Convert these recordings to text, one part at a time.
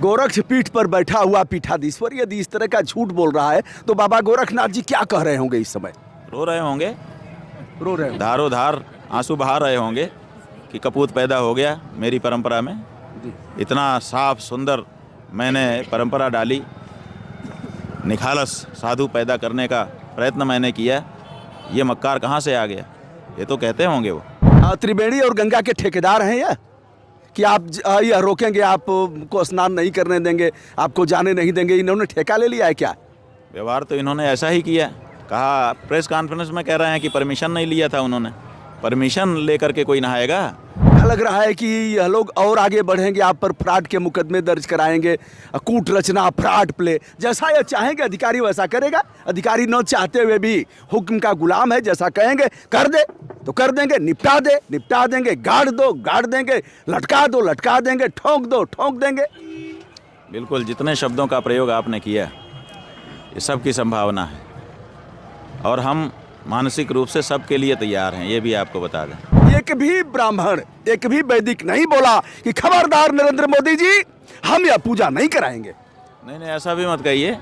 गोरक्ष पीठ पर बैठा हुआ पीठाधीश्वर यदि इस तरह का झूठ बोल रहा है तो बाबा गोरखनाथ जी क्या कह रहे होंगे इस समय? रो रहे होंगे, रो रहे होंगे। धारो धार आंसू बहा रहे होंगे कि कपूत पैदा हो गया मेरी परंपरा में। इतना साफ सुंदर मैंने परंपरा डाली, निखालस साधु पैदा करने का प्रयत्न मैंने किया, ये मक्कार कहाँ से आ गया? ये तो कहते होंगे वो। त्रिवेणी और गंगा के ठेकेदार हैं या कि आप यह रोकेंगे, आपको स्नान नहीं करने देंगे, आपको जाने नहीं देंगे? इन्होंने ठेका ले लिया है क्या? व्यवहार तो इन्होंने ऐसा ही किया। कहा प्रेस कॉन्फ्रेंस में कह रहे हैं कि परमिशन नहीं लिया था उन्होंने। परमिशन लेकर के कोई नहाएगा? लग रहा है कि यह लोग और आगे बढ़ेंगे, आप पर फ्रॉड के मुकदमे दर्ज कराएंगे, कूट रचना, फ्रॉड प्ले, जैसा यह चाहेंगे अधिकारी वैसा करेगा। अधिकारी न चाहते हुए भी हुक्म का गुलाम है, जैसा कहेंगे कर दे तो कर देंगे, निपटा देंगे, गाड़ देंगे, लटका देंगे, ठोक देंगे। बिल्कुल, जितने शब्दों का प्रयोग आपने किया ये सब की संभावना है और हम मानसिक रूप से सबके लिए तैयार हैं, ये भी आपको बता दें। एक भी ब्राह्मण, एक भी वैदिक नहीं बोला कि खबरदार नरेंद्र मोदी जी हम यह पूजा नहीं कराएंगे। नहीं, ऐसा भी मत कहिए।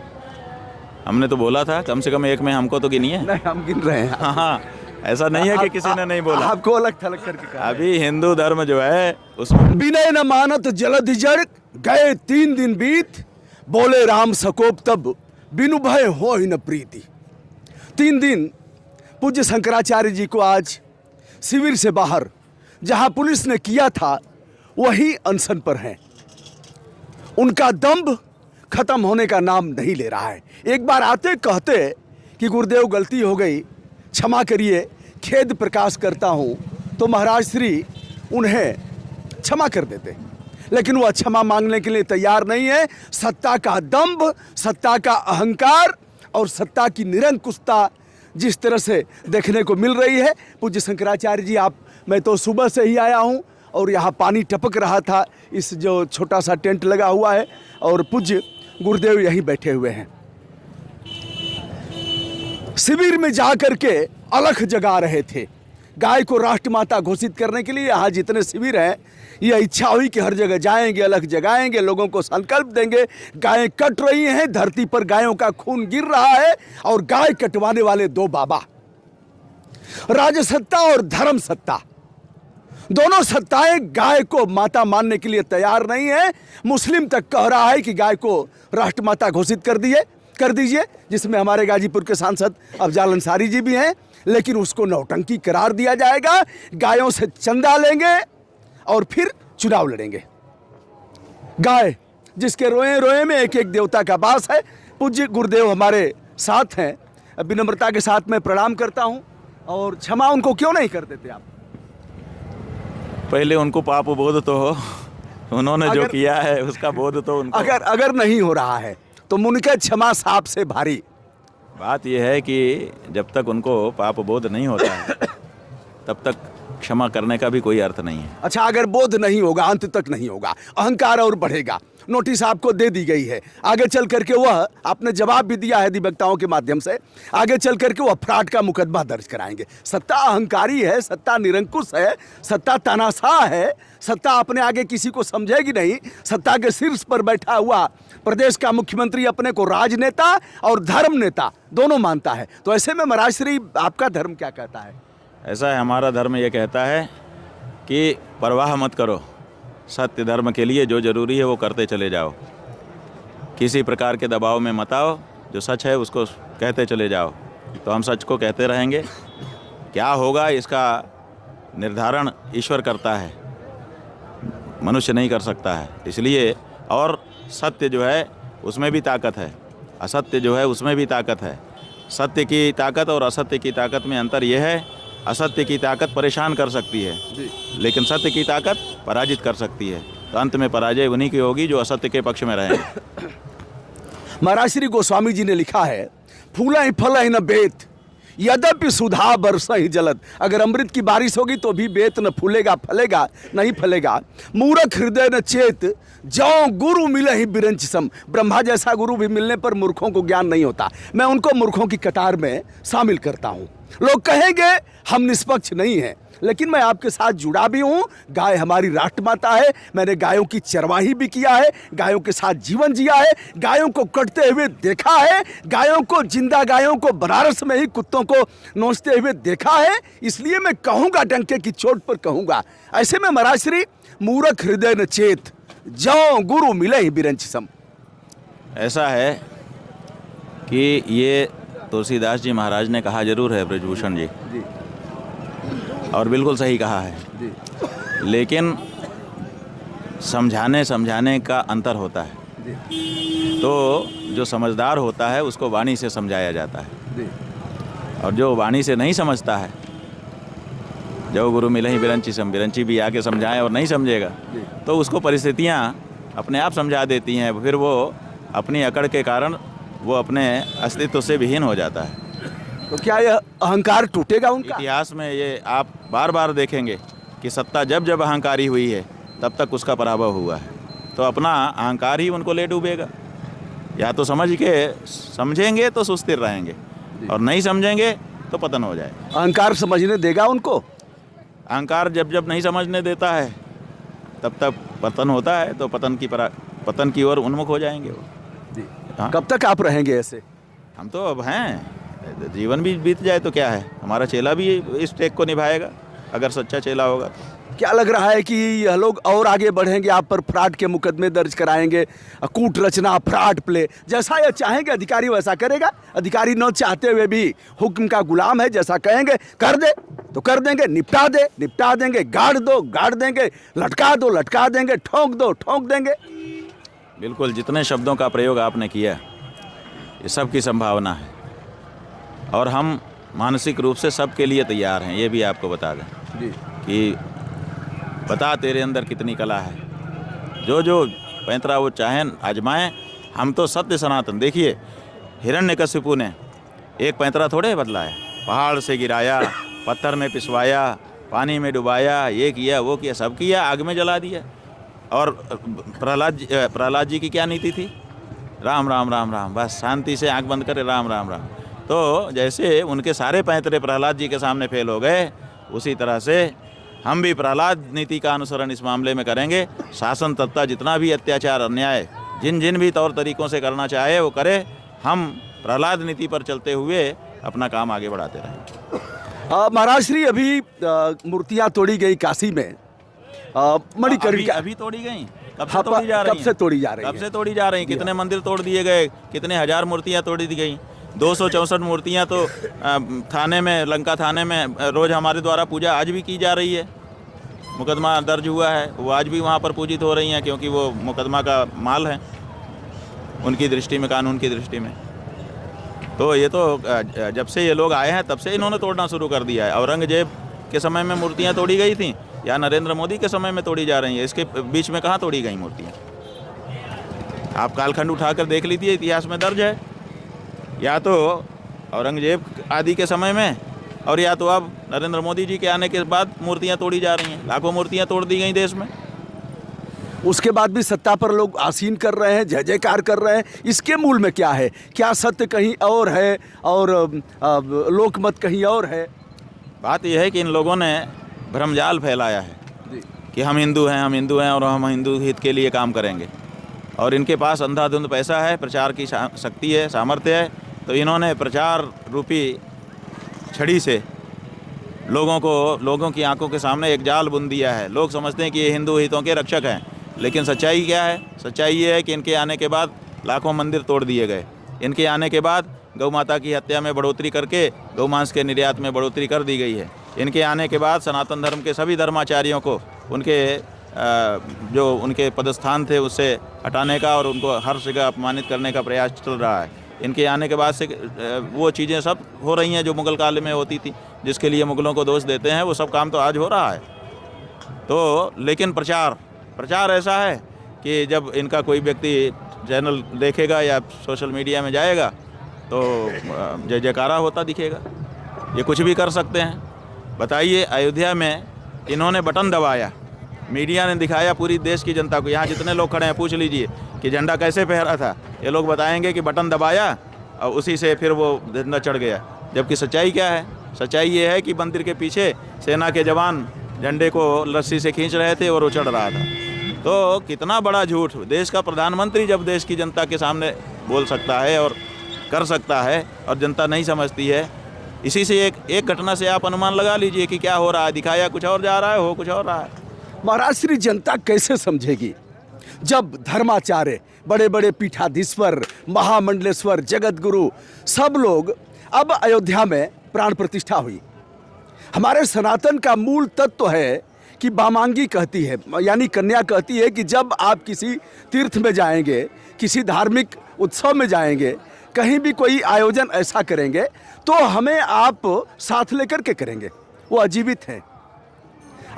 हमने तो बोला था, कम से कम एक में हमको तो गिनिए। नहीं, हम गिन रहे हैं। हाँ, ऐसा नहीं है कि किसी ने नहीं बोला। आपको अलग थलग करके कहा। अभी हिंदू धर्म जो है उसमें विनय न मानत जलधि जड़, गए 3 दिन बीत, बोले राम सकोप तब, बिनु भय हो ही न प्रीति। 3 दिन पूज्य शंकराचार्य जी को आज शिविर से बाहर जहां पुलिस ने किया था वही अनशन पर हैं। उनका दम्भ खत्म होने का नाम नहीं ले रहा है। एक बार आते कहते कि गुरुदेव गलती हो गई, क्षमा करिए, खेद प्रकाश करता हूं, तो महाराज श्री उन्हें क्षमा कर देते, लेकिन वह क्षमा मांगने के लिए तैयार नहीं है। सत्ता का दंभ, सत्ता का अहंकार और सत्ता की निरंकुशता जिस तरह से देखने को मिल रही है। पूज्य शंकराचार्य जी, मैं तो सुबह से ही आया हूं और यहाँ पानी टपक रहा था, इस जो छोटा सा टेंट लगा हुआ है, और पूज्य गुरुदेव यहीं बैठे हुए हैं। शिविर में जाकर के अलख जगा रहे थे, गाय को राष्ट्रमाता घोषित करने के लिए। यहाँ जितने शिविर हैं, यह इच्छा हुई कि हर जगह जाएंगे, अलख जगाएंगे, लोगों को संकल्प देंगे। गायें कट रही हैं, धरती पर गायों का खून गिर रहा है, और गाय कटवाने वाले 2 बाबा, राजसत्ता और धर्म सत्ता, दोनों सत्ताएं गाय को माता मानने के लिए तैयार नहीं है। मुस्लिम तक कह रहा है कि गाय को राष्ट्रमाता घोषित कर दीजिए, जिसमें हमारे गाजीपुर के सांसद अफजाल अंसारी जी भी हैं, लेकिन उसको नौटंकी करार दिया जाएगा। गायों से चंदा लेंगे और फिर चुनाव लड़ेंगे। गाय जिसके रोए रोए में एक एक देवता का वास है। पूज्य गुरुदेव हमारे साथ हैं, विनम्रता के साथ मैं प्रणाम करता हूं, और क्षमा उनको क्यों नहीं कर देते आप? पहले उनको पाप बोध तो हो, उन्होंने जो किया है उसका बोध तो उनको। अगर नहीं हो रहा है तो मुनके क्षमा साप से भारी। बात यह है कि जब तक उनको पाप बोध नहीं होता है तब तक क्षमा करने का भी कोई अर्थ नहीं है। अच्छा, अगर बोध नहीं होगा, अंत तक नहीं होगा, अहंकार और बढ़ेगा। नोटिस आपको दे दी गई है, आगे चल करके वह, आपने जवाब भी दिया है अधिवक्ताओं के माध्यम से, आगे चल करके वह फ्रॉड का मुकदमा दर्ज कराएंगे। सत्ता अहंकारी है, सत्ता निरंकुश है, सत्ता तानाशाह है, सत्ता अपने आगे किसी को समझेगी नहीं। सत्ता के शीर्ष पर बैठा हुआ प्रदेश का मुख्यमंत्री अपने को राजनेता और धर्म नेता दोनों मानता है। तो ऐसे में महाराज श्री, आपका धर्म क्या कहता है? ऐसा है, हमारा धर्म ये कहता है कि परवाह मत करो, सत्य धर्म के लिए जो जरूरी है वो करते चले जाओ, किसी प्रकार के दबाव में मत आओ, जो सच है उसको कहते चले जाओ। तो हम सच को कहते रहेंगे। क्या होगा इसका निर्धारण ईश्वर करता है, मनुष्य नहीं कर सकता है। इसलिए, और सत्य जो है उसमें भी ताकत है, असत्य जो है उसमें भी ताकत है। सत्य की ताकत और असत्य की ताकत में अंतर यह है, असत्य की ताकत परेशान कर सकती है, लेकिन सत्य की ताकत पराजित कर सकती है। तो अंत में पराजय उन्हीं की होगी जो असत्य के पक्ष में रहेंगे। महाराज श्री गोस्वामी जी ने लिखा है, फूला ही फल ही न बेत, यद्यपि सुधा बरस ही जलद। अगर अमृत की बारिश होगी तो भी बेत न फूलेगा, नहीं फलेगा। मूर्ख हृदय न चेत, जो गुरु मिले ही बिरंच सम। ब्रह्मा जैसा गुरु भी मिलने पर मूर्खों को ज्ञान नहीं होता। मैं उनको मूर्खों की कतार में शामिल करता हूँ। लोग कहेंगे हम निष्पक्ष नहीं हैं, लेकिन मैं आपके साथ जुड़ा भी हूं। गाय हमारी राष्ट्रमाता है, मैंने गायों की चरवाही भी किया है, गायों के साथ जीवन जिया है, गायों को कटते हुए देखा है, गायों को, जिंदा गायों को बनारस में ही कुत्तों को नोचते हुए देखा है। इसलिए मैं कहूंगा, डंके की चोट पर कहूंगा। ऐसे में महाराज मूर्ख हृदय न चेत, जौ गुरु मिले ही बिरंच सम। ऐसा है कि ये तुलसीदास जी महाराज ने कहा जरूर है ब्रजभूषण जी, और बिल्कुल सही कहा है, लेकिन समझाने का अंतर होता है। तो जो समझदार होता है उसको वाणी से समझाया जाता है, और जो वाणी से नहीं समझता है, जो गुरु मिले ही बिरंची सम, बिरंची भी आके समझाएं और नहीं समझेगा तो उसको परिस्थितियाँ अपने आप समझा देती हैं, फिर वो अपनी अकड़ के कारण वो अपने अस्तित्व से विहीन हो जाता है। तो क्या यह अहंकार टूटेगा उनका? इतिहास में ये आप बार बार देखेंगे कि सत्ता जब जब अहंकारी हुई है तब तक उसका पराभव हुआ है। तो अपना अहंकार ही उनको ले डूबेगा। या तो समझेंगे तो सुस्थिर रहेंगे, और नहीं समझेंगे तो पतन हो जाएगा। अहंकार समझने देगा उनको? अहंकार जब जब नहीं समझने देता है तब तक पतन होता है, तो पतन की ओर उन्मुख हो जाएंगे वो। हाँ? कब तक आप रहेंगे ऐसे? हम तो अब हैं, जीवन भी बीत जाए तो क्या है, हमारा चेला भी इस टेक को निभाएगा अगर सच्चा चेला होगा। क्या लग रहा है कि यह लोग और आगे बढ़ेंगे, आप पर फ्रॉड के मुकदमे दर्ज कराएंगे, कूट रचना, फ्रॉड प्ले, जैसा यह चाहेंगे अधिकारी वैसा करेगा? अधिकारी न चाहते हुए भी हुक्म का गुलाम है, जैसा कहेंगे कर दे तो कर देंगे, निपटा देंगे, गाड़ देंगे, लटका देंगे, ठोक देंगे। बिल्कुल, जितने शब्दों का प्रयोग आपने किया ये सब की संभावना है, और हम मानसिक रूप से सबके लिए तैयार हैं। ये भी आपको बता दें कि बता तेरे अंदर कितनी कला है, जो पैंतरा वो चाहें आजमाएं। हम तो सत्य सनातन, देखिए हिरण्यकशिपु ने एक पैंतरा थोड़े बदला है, पहाड़ से गिराया, पत्थर में पिसवाया, पानी में डुबाया, ये किया वो किया, सब किया, आग में जला दिया। और प्रहलाद जी की क्या नीति थी? राम राम राम राम, बस शांति से आंख बंद करे राम राम राम। तो जैसे उनके सारे पैंतरे प्रहलाद जी के सामने फेल हो गए, उसी तरह से हम भी प्रहलाद नीति का अनुसरण इस मामले में करेंगे। शासन तत्ता जितना भी अत्याचार अन्याय जिन भी तौर तरीक़ों से करना चाहे वो करे, हम प्रहलाद नीति पर चलते हुए अपना काम आगे बढ़ाते रहेंगे। महाराज श्री, अभी मूर्तियाँ तोड़ी गई काशी में, मणिकर्णिका अभी तोड़ी गई? कब से तोड़ी जा रही? कब से तोड़ी जा रही? कब से तोड़ी जा रही? कितने मंदिर तोड़ दिए गए, कितने हजार मूर्तियाँ तोड़ी दी गई। 264 मूर्तियाँ तो थाने में, लंका थाने में रोज़ हमारे द्वारा पूजा आज भी की जा रही है। मुकदमा दर्ज हुआ है, वो आज भी वहाँ पर पूजित हो रही हैं, क्योंकि वो मुकदमा का माल है उनकी दृष्टि में, कानून की दृष्टि में। तो ये तो जब से ये लोग आए हैं तब से इन्होंने तोड़ना शुरू कर दिया है। औरंगजेब के समय में मूर्तियाँ तोड़ी गई थी या नरेंद्र मोदी के समय में तोड़ी जा रही हैं? इसके बीच में कहाँ तोड़ी गई मूर्तियाँ? आप कालखंड उठाकर देख लीजिए, इतिहास में दर्ज है। या तो औरंगजेब आदि के समय में, और या तो अब नरेंद्र मोदी जी के आने के बाद मूर्तियाँ तोड़ी जा रही हैं। लाखों मूर्तियाँ तोड़ दी गई देश में। उसके बाद भी सत्ता पर लोग आसीन कर रहे हैं, जय जयकार कर रहे हैं। इसके मूल में क्या है? क्या सत्य कहीं और है और लोकमत कहीं और है? बात यह है कि इन लोगों ने भ्रमजाल फैलाया है कि हम हिंदू हैं और हम हिंदू हित के लिए काम करेंगे, और इनके पास अंधाधुंध पैसा है, प्रचार की शक्ति है, सामर्थ्य है। तो इन्होंने प्रचार रूपी छड़ी से लोगों की आंखों के सामने एक जाल बुन दिया है। लोग समझते हैं कि ये हिंदू हितों के रक्षक हैं, लेकिन सच्चाई क्या है? सच्चाई ये है कि इनके आने के बाद लाखों मंदिर तोड़ दिए गए। इनके आने के बाद गौ माता की हत्या में बढ़ोतरी करके गौ मांस के निर्यात में बढ़ोतरी कर दी गई है। इनके आने के बाद सनातन धर्म के सभी धर्माचार्यों को उनके जो उनके पदस्थान थे उससे हटाने का और उनको हर जगह अपमानित करने का प्रयास चल रहा है। इनके आने के बाद से वो चीज़ें सब हो रही हैं जो मुग़ल काल में होती थी, जिसके लिए मुग़लों को दोष देते हैं, वो सब काम तो आज हो रहा है। तो लेकिन प्रचार ऐसा है कि जब इनका कोई व्यक्ति चैनल देखेगा या सोशल मीडिया में जाएगा तो जय जयकारा होता दिखेगा। ये कुछ भी कर सकते हैं। बताइए, अयोध्या में इन्होंने बटन दबाया, मीडिया ने दिखाया पूरी देश की जनता को, यहाँ जितने लोग खड़े हैं पूछ लीजिए कि झंडा कैसे फहरा था। ये लोग बताएंगे कि बटन दबाया और उसी से फिर वो झंडा चढ़ गया, जबकि सच्चाई क्या है? सच्चाई ये है कि मंदिर के पीछे सेना के जवान झंडे को रस्सी से खींच रहे थे और वो चढ़ रहा था। तो कितना बड़ा झूठ! देश का प्रधानमंत्री जब देश की जनता के सामने बोल सकता है और कर सकता है और जनता नहीं समझती है, इसी से एक घटना से आप अनुमान लगा लीजिए कि क्या हो रहा है। दिखाया कुछ और जा रहा है, हो कुछ और रहा है। महाराज श्री जनता कैसे समझेगी जब धर्माचार्य, बड़े बड़े पीठाधीश्वर, महामंडलेश्वर, जगत गुरु सब लोग अब अयोध्या में प्राण प्रतिष्ठा हुई। हमारे सनातन का मूल तत्व है कि बामांगी कहती है, यानी कन्या कहती है कि जब आप किसी तीर्थ में जाएंगे, किसी धार्मिक उत्सव में जाएंगे, कहीं भी कोई आयोजन ऐसा करेंगे तो हमें आप साथ लेकर के करेंगे। वो अजीवित हैं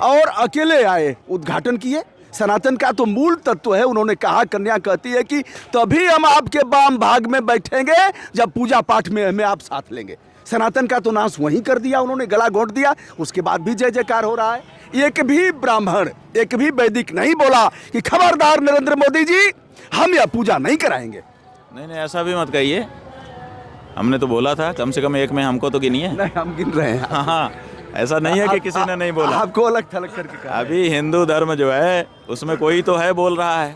और अकेले आए, उद्घाटन किए। सनातन का तो मूल तत्व है, उन्होंने कहा, कन्या कहती है कि तभी हम आपके वाम भाग में बैठेंगे जब पूजा पाठ में हमें आप साथ लेंगे। सनातन का तो नाश वहीं कर दिया उन्होंने, गला घोंट दिया। उसके बाद भी जय जयकार हो रहा है। एक भी ब्राह्मण, एक भी वैदिक नहीं बोला कि खबरदार नरेंद्र मोदी जी, हम यह पूजा नहीं कराएंगे। नहीं, ऐसा भी मत कहिए। हमने तो बोला था, कम से कम एक में हमको तो गिनिए। नहीं, हम गिन रहे हैं। हाँ, ऐसा नहीं है कि किसी ने नहीं बोला। आपको अलग थलग करके कहा। अभी हिंदू धर्म जो है उसमें कोई तो है बोल रहा है,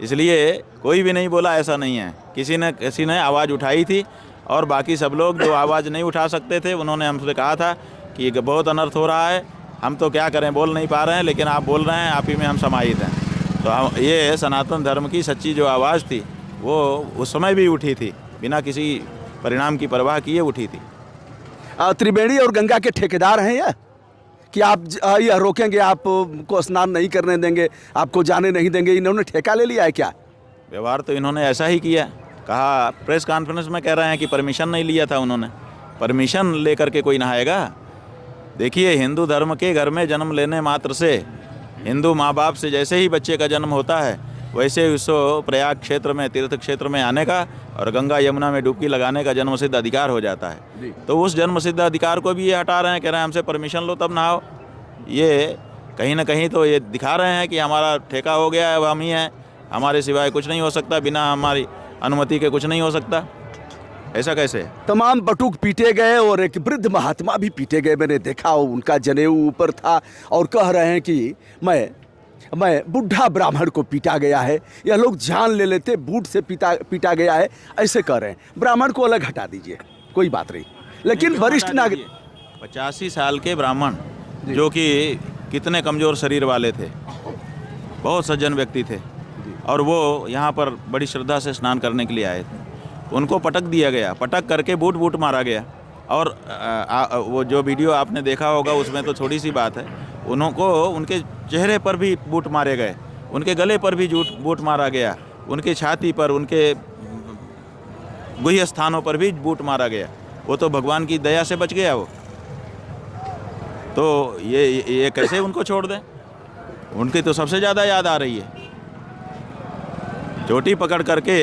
इसलिए कोई भी नहीं बोला ऐसा नहीं है। किसी ने आवाज़ उठाई थी और बाकी सब लोग जो आवाज़ नहीं उठा सकते थे उन्होंने हमसे कहा था कि ये बहुत अनर्थ हो रहा है, हम तो क्या करें, बोल नहीं पा रहे हैं, लेकिन आप बोल रहे हैं, आप ही में हम समाहित हैं। तो हम ये सनातन धर्म की सच्ची जो आवाज़ थी वो उस समय भी उठी थी, बिना किसी परिणाम की परवाह किए उठी थी। त्रिवेणी और गंगा के ठेकेदार हैं यह कि आप यह रोकेंगे, आपको स्नान नहीं करने देंगे, आपको जाने नहीं देंगे, इन्होंने ठेका ले लिया है क्या? व्यवहार तो इन्होंने ऐसा ही किया। कहा, प्रेस कॉन्फ्रेंस में कह रहे हैं कि परमिशन नहीं लिया था उन्होंने। परमिशन लेकर के कोई नहाएगा? देखिए, हिंदू धर्म के घर में जन्म लेने मात्र से, हिंदू माँ बाप से जैसे ही बच्चे का जन्म होता है वैसे उसको प्रयाग क्षेत्र में, तीर्थ क्षेत्र में आने का और गंगा यमुना में डुबकी लगाने का जन्मसिद्ध अधिकार हो जाता है। तो उस जन्मसिद्ध अधिकार को भी ये हटा रहे हैं, कह रहे हैं हमसे परमिशन लो तब नहाओ। ये कहीं ना कहीं तो ये दिखा रहे हैं कि हमारा ठेका हो गया है, हम ही हैं, हमारे सिवाय कुछ नहीं हो सकता, बिना हमारी अनुमति के कुछ नहीं हो सकता। ऐसा कैसे? तमाम बटुक पीटे गए और एक वृद्ध महात्मा भी पीटे गए। मैंने देखा, उनका जनेऊ ऊपर था और कह रहे हैं कि मैं बुढ़ा ब्राह्मण को पीटा गया है, यह लोग जान ले लेते, बूट से पीटा गया है, ऐसे कह रहे हैं। ब्राह्मण को अलग हटा दीजिए, कोई बात नहीं, लेकिन वरिष्ठ नागरिक 85 साल के ब्राह्मण जो कि कितने कमज़ोर शरीर वाले थे, बहुत सज्जन व्यक्ति थे, और वो यहाँ पर बड़ी श्रद्धा से स्नान करने के लिए आए थे। उनको पटक दिया गया, पटक करके बूट मारा गया। और वो जो वीडियो आपने देखा होगा उसमें तो थोड़ी सी बात है, उनको उनके चेहरे पर भी बूट मारे गए, उनके गले पर भी बूट मारा गया, उनके छाती पर, उनके गुह्य स्थानों पर भी बूट मारा गया। वो तो भगवान की दया से बच गया वो। तो ये कैसे उनको छोड़ दें? उनकी तो सबसे ज़्यादा याद आ रही है। चोटी पकड़ करके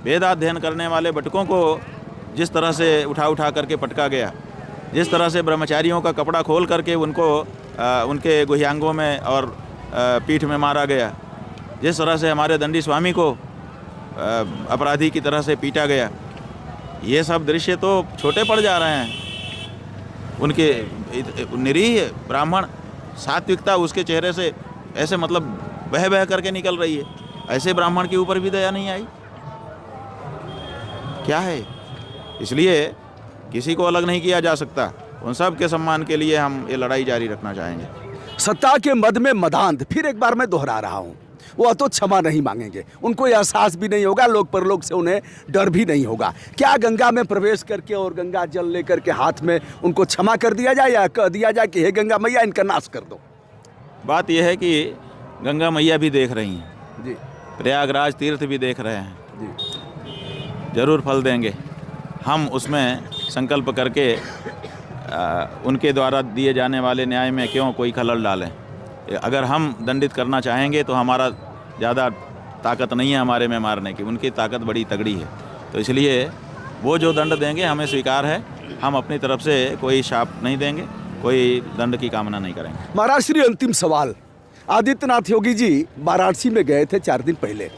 वेदाध्ययन करने वाले बटकों को जिस तरह से उठा करके पटका गया, जिस तरह से ब्रह्मचारियों का कपड़ा खोल करके उनको उनके गुह्यांगों में और पीठ में मारा गया, जिस तरह से हमारे दंडी स्वामी को अपराधी की तरह से पीटा गया, ये सब दृश्य तो छोटे पड़ जा रहे हैं। उनके निरीह ब्राह्मण, सात्विकता उसके चेहरे से ऐसे मतलब बह करके निकल रही है। ऐसे ब्राह्मण के ऊपर भी दया नहीं आई, क्या है? इसलिए किसी को अलग नहीं किया जा सकता। उन सब के सम्मान के लिए हम ये लड़ाई जारी रखना चाहेंगे। सत्ता के मद में मदांध, फिर एक बार मैं दोहरा रहा हूँ, वो तो क्षमा नहीं मांगेंगे, उनको यह एहसास भी नहीं होगा, लोक परलोक से उन्हें डर भी नहीं होगा। क्या गंगा में प्रवेश करके और गंगा जल लेकर के हाथ में उनको क्षमा कर दिया जाए या कह दिया जाए कि हे गंगा मैया इनका नाश कर दो? बात यह है कि गंगा मैया भी देख रही हैं जी, प्रयागराज तीर्थ भी देख रहे हैं जी, जरूर फल देंगे। हम उसमें संकल्प करके उनके द्वारा दिए जाने वाले न्याय में क्यों कोई खलल डालें। अगर हम दंडित करना चाहेंगे तो हमारा ज़्यादा ताकत नहीं है हमारे में मारने की, उनकी ताकत बड़ी तगड़ी है। तो इसलिए वो जो दंड देंगे हमें स्वीकार है, हम अपनी तरफ से कोई शाप नहीं देंगे, कोई दंड की कामना नहीं करेंगे। महाराज श्री अंतिम सवाल, आदित्यनाथ योगी जी वाराणसी में गए थे 4 दिन पहले,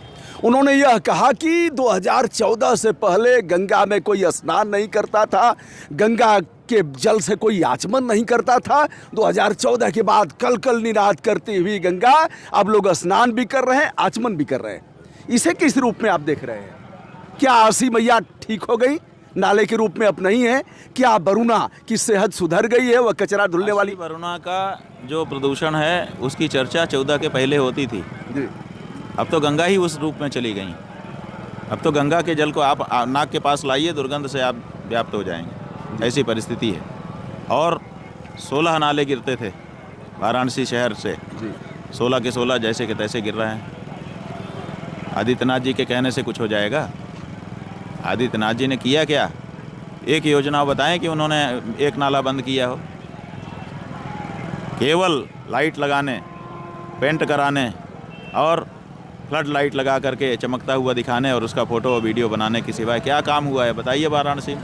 उन्होंने यह कहा कि 2014 से पहले गंगा में कोई स्नान नहीं करता था, गंगा के जल से कोई आचमन नहीं करता था। 2014 के बाद कल कल निरात करती हुई गंगा अब लोग स्नान भी कर रहे हैं, आचमन भी कर रहे हैं। इसे किस रूप में आप देख रहे हैं? क्या आसी मैया ठीक हो गई, नाले के रूप में अब नहीं है? क्या वरुणा की सेहत सुधर गई है? वह कचरा धुलने वाली वरुणा का जो प्रदूषण है उसकी चर्चा 14 के पहले होती थी। जी, अब तो गंगा ही उस रूप में चली गई। अब तो गंगा के जल को आप नाक के पास लाइए, दुर्गंध से आप व्याप्त हो जाएंगे, ऐसी परिस्थिति है। और 16 नाले गिरते थे वाराणसी शहर से, जी, 16 के 16 जैसे के तैसे गिर रहे हैं। आदित्यनाथ जी के कहने से कुछ हो जाएगा? आदित्यनाथ जी ने किया क्या? एक योजना बताएं कि उन्होंने एक नाला बंद किया हो। केवल लाइट लगाने, पेंट कराने और फ्लड लाइट लगा करके चमकता हुआ दिखाने और उसका फोटो और वीडियो बनाने के सिवाय क्या काम हुआ है बताइए वाराणसी में?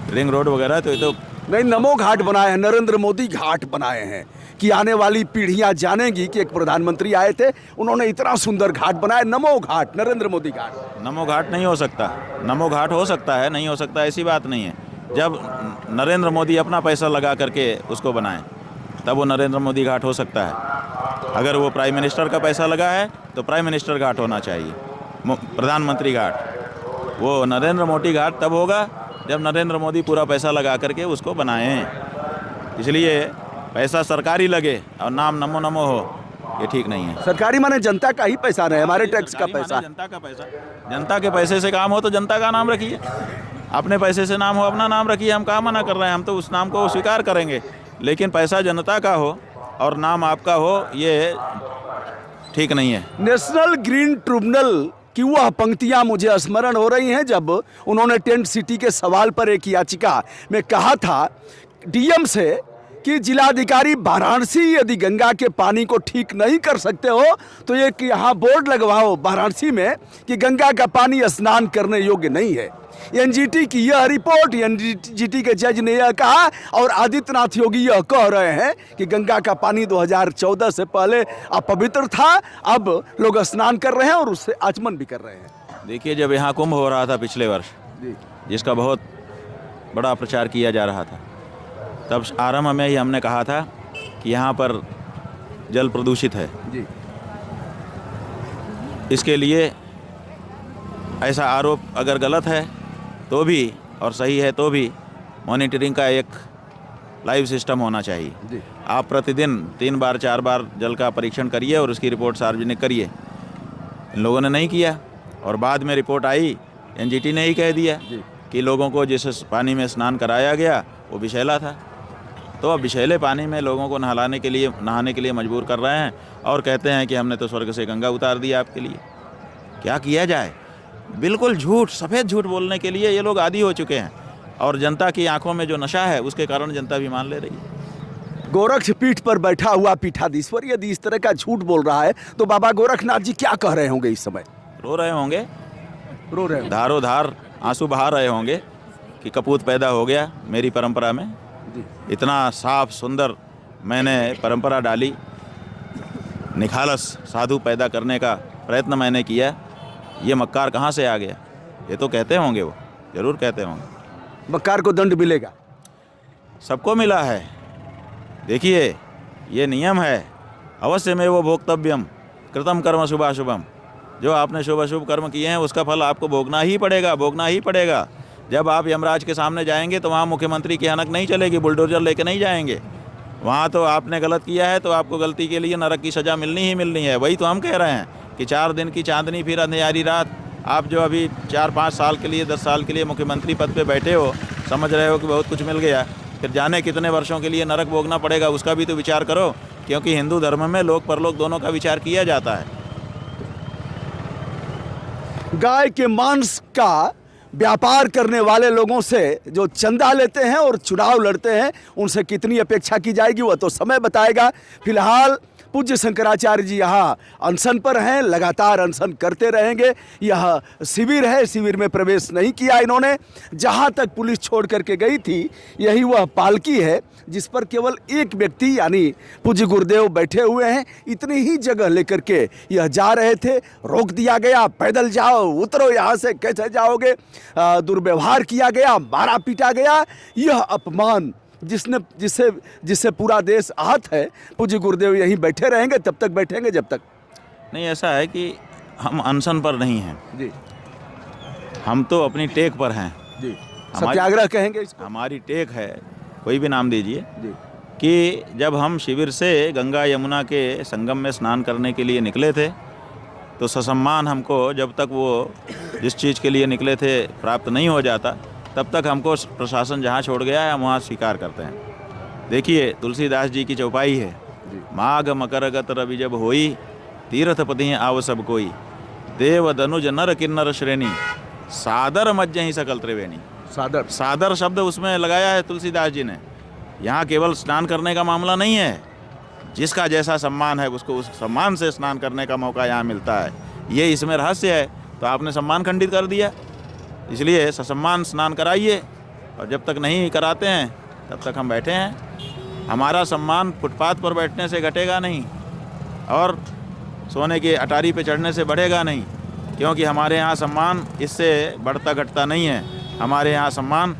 रिंग रोड वगैरह तो ये तो नहीं, नमो घाट बनाए हैं, नरेंद्र मोदी घाट बनाए हैं कि आने वाली पीढ़ियां जानेंगी कि एक प्रधानमंत्री आए थे, उन्होंने इतना सुंदर घाट बनाया, नमो घाट, नरेंद्र मोदी घाट। नमो घाट नहीं हो सकता। नमो घाट हो सकता है, नहीं हो सकता ऐसी बात नहीं है। जब नरेंद्र मोदी अपना पैसा लगा करके उसको बनाए तब वो नरेंद्र मोदी घाट हो सकता है। अगर वो प्राइम मिनिस्टर का पैसा लगा है तो प्राइम मिनिस्टर घाट होना चाहिए, प्रधानमंत्री घाट। वो नरेंद्र मोदी घाट तब होगा जब नरेंद्र मोदी पूरा पैसा लगा करके उसको बनाएं। इसलिए पैसा सरकारी लगे और नाम नमो नमो हो, ये ठीक नहीं है। सरकारी माने जनता का ही पैसा नहीं, हमारे टैक्स का सरकारी पैसा। माने जनता का पैसा। जनता के पैसे से काम हो तो जनता का नाम रखिए, अपने पैसे से नाम हो अपना नाम रखिए। हम कहाँ मना कर रहे हैं, हम तो उस नाम को स्वीकार करेंगे, लेकिन पैसा जनता का हो और नाम आपका हो, ये ठीक नहीं है। नेशनल ग्रीन ट्रिब्यूनल की वह पंक्तियां मुझे स्मरण हो रही हैं जब उन्होंने टेंट सिटी के सवाल पर एक याचिका में कहा था डीएम से कि जिलाधिकारी वाराणसी यदि गंगा के पानी को ठीक नहीं कर सकते हो तो एक यहाँ बोर्ड लगवाओ वाराणसी में कि गंगा का पानी स्नान करने योग्य नहीं है। एनजीटी की यह रिपोर्ट, एनजीटी के जज ने यह कहा और आदित्यनाथ योगी यह कह रहे हैं कि गंगा का पानी 2014 से पहले अपवित्र था, अब लोग स्नान कर रहे हैं और उससे आचमन भी कर रहे हैं। देखिए, जब यहाँ कुंभ हो रहा था पिछले वर्ष, जिसका बहुत बड़ा प्रचार किया जा रहा था, तब आरंभ में ही हमने कहा था कि यहाँ पर जल प्रदूषित है। जी, इसके लिए ऐसा आरोप अगर गलत है तो भी और सही है तो भी मॉनिटरिंग का एक लाइव सिस्टम होना चाहिए। जी, आप प्रतिदिन 3 बार 4 बार जल का परीक्षण करिए और उसकी रिपोर्ट सार्वजनिक करिए। इन लोगों ने नहीं किया और बाद में रिपोर्ट आई, एनजीटी ने ही कह दिया कि लोगों को जिस पानी में स्नान कराया गया वो विषैला था। तो अब विषैले पानी में लोगों को नहाने के लिए मजबूर कर रहे हैं और कहते हैं कि हमने तो स्वर्ग से गंगा उतार दी आपके लिए। क्या किया जाए? बिल्कुल झूठ, सफ़ेद झूठ बोलने के लिए ये लोग आदी हो चुके हैं और जनता की आंखों में जो नशा है उसके कारण जनता भी मान ले रही है। गोरक्ष पीठ पर बैठा हुआ पीठाधीश्वर यदि इस तरह का झूठ बोल रहा है तो बाबा गोरखनाथ जी क्या कह रहे होंगे इस समय? रो रहे होंगे, रो रहे होंगे, धारो धार आंसू बहा रहे होंगे कि कपूत पैदा हो गया मेरी परंपरा में। इतना साफ सुंदर मैंने परंपरा डाली, निखालस साधु पैदा करने का प्रयत्न मैंने किया, ये मक्कार कहाँ से आ गया? ये तो कहते होंगे, वो ज़रूर कहते होंगे। मक्कार को दंड मिलेगा, सबको मिला है। देखिए, ये नियम है, अवश्य में वो भोक्तव्यम कृतम कर्म शुभाशुभम। जो आपने शुभ अशुभ कर्म किए हैं उसका फल आपको भोगना ही पड़ेगा, भोगना ही पड़ेगा। जब आप यमराज के सामने जाएंगे तो वहाँ मुख्यमंत्री की हनक नहीं चलेगी, बुलडोजर लेके नहीं जाएंगे। वहाँ तो आपने गलत किया है तो आपको गलती के लिए नरक की सज़ा मिलनी ही मिलनी है। वही तो हम कह रहे हैं कि 4 दिन की चांदनी फिर अंधियारी रात। आप जो अभी 4-5 साल के लिए 10 साल के लिए मुख्यमंत्री पद पे बैठे हो, समझ रहे हो कि बहुत कुछ मिल गया, फिर जाने कितने वर्षों के लिए नरक भोगना पड़ेगा उसका भी तो विचार करो। क्योंकि हिंदू धर्म में लोक परलोक दोनों का विचार किया जाता है। गाय के मांस का व्यापार करने वाले लोगों से जो चंदा लेते हैं और चुनाव लड़ते हैं उनसे कितनी अपेक्षा की जाएगी वह तो समय बताएगा। फिलहाल पूज्य शंकराचार्य जी यहाँ अनशन पर हैं, लगातार अनशन करते रहेंगे। यह शिविर है, शिविर में प्रवेश नहीं किया इन्होंने। जहाँ तक पुलिस छोड़ करके गई थी यही वह पालकी है जिस पर केवल एक व्यक्ति यानी पूज्य गुरुदेव बैठे हुए हैं। इतनी ही जगह लेकर के यह जा रहे थे, रोक दिया गया, पैदल जाओ, उतरो यहाँ से, कैसे जाओगे। दुर्व्यवहार किया गया, मारा पीटा गया। यह अपमान जिससे पूरा देश आहत है। पूज्य गुरुदेव यहीं बैठे रहेंगे, तब तक बैठेंगे जब तक। नहीं, ऐसा है कि हम अनशन पर नहीं हैं जी, हम तो अपनी टेक पर हैं जी। सत्याग्रह कहेंगे इसको। हमारी टेक है, कोई भी नाम दीजिए, जी, कि जब हम शिविर से गंगा यमुना के संगम में स्नान करने के लिए निकले थे तो ससम्मान हमको जब तक वो जिस चीज़ के लिए निकले थे प्राप्त नहीं हो जाता तब तक हमको प्रशासन जहाँ छोड़ गया है हम वहाँ स्वीकार करते हैं। देखिए, तुलसीदास जी की चौपाई है, माघ मकरगत रवि जब होई, तीर्थपति आव सब कोई, देव दनुज नर किन्नर श्रेणी, सादर मज्जहि सकल त्रिवेणी। सादर शब्द उसमें लगाया है तुलसीदास जी ने। यहाँ केवल स्नान करने का मामला नहीं है, जिसका जैसा सम्मान है उसको उस सम्मान से स्नान करने का मौका यहाँ मिलता है। ये इसमें रहस्य है। तो आपने सम्मान खंडित कर दिया, इसलिए ससम्मान स्नान कराइए, और जब तक नहीं कराते हैं तब तक हम बैठे हैं। हमारा सम्मान फुटपाथ पर बैठने से घटेगा नहीं और सोने की अटारी पे चढ़ने से बढ़ेगा नहीं, क्योंकि हमारे यहाँ सम्मान इससे बढ़ता घटता नहीं है। हमारे यहाँ सम्मान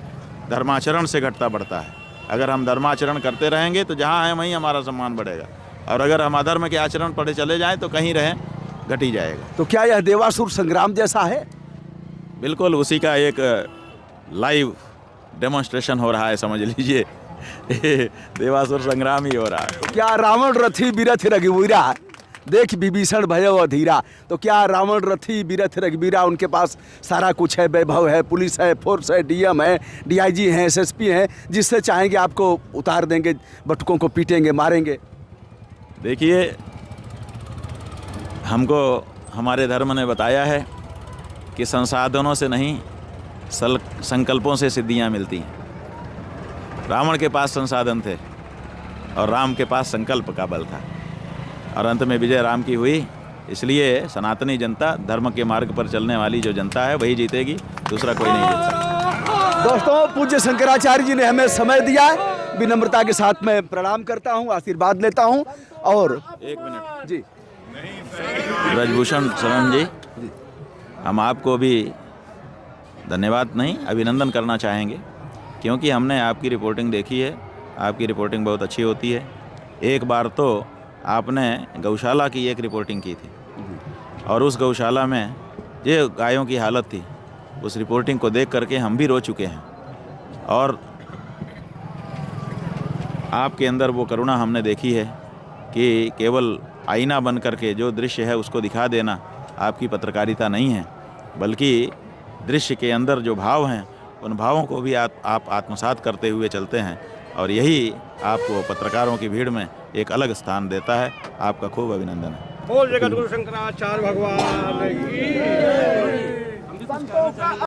धर्माचरण से घटता बढ़ता है। अगर हम धर्माचरण करते रहेंगे तो जहाँ हैं वहीं हमारा सम्मान बढ़ेगा, और अगर हम अधर्म के आचरण पर चले जाएं तो कहीं रहें घट ही जाएगा। तो क्या यह देवासुर संग्राम जैसा है? बिल्कुल उसी का एक लाइव डेमोन्स्ट्रेशन हो रहा है, समझ लीजिए। देवासुर संग्राम ही हो रहा है। क्या रावण रथी बिरथ रघुवीरा, देख विभीषण भयो अधीरा। तो क्या रावण रथी बिरथ रघुवीरा, उनके पास सारा कुछ है, वैभव है, पुलिस है, फोर्स है, डीएम है, डीआईजी हैं, एसएसपी हैं, जिससे चाहेंगे आपको उतार देंगे, बटुकों को पीटेंगे, मारेंगे। देखिए, हमको हमारे धर्म ने बताया है कि संसाधनों से नहीं संकल्पों से सिद्धियां मिलती हैं। रावण के पास संसाधन थे और राम के पास संकल्प का बल था, और अंत में विजय राम की हुई। इसलिए सनातनी जनता, धर्म के मार्ग पर चलने वाली जो जनता है वही जीतेगी, दूसरा कोई नहीं जीत सकता। दोस्तों, पूज्य शंकराचार्य जी ने हमें समय दिया है, विनम्रता के साथ मैं प्रणाम करता हूँ, आशीर्वाद लेता हूँ। और एक मिनट जी, ब्रजभूषण शरण जी, हम आपको भी धन्यवाद नहीं अभिनंदन करना चाहेंगे, क्योंकि हमने आपकी रिपोर्टिंग देखी है। आपकी रिपोर्टिंग बहुत अच्छी होती है। एक बार तो आपने गौशाला की एक रिपोर्टिंग की थी, और उस गौशाला में जो गायों की हालत थी, उस रिपोर्टिंग को देख करके हम भी रो चुके हैं, और आपके अंदर वो करुणा हमने देखी है कि केवल आईना बन करके जो दृश्य है उसको दिखा देना आपकी पत्रकारिता नहीं है, बल्कि दृश्य के अंदर जो भाव हैं उन भावों को भी आप आत्मसात करते हुए चलते हैं, और यही आपको पत्रकारों की भीड़ में एक अलग स्थान देता है। आपका खूब अभिनंदन है। बोल जगत गुरु शंकराचार्य भगवान की।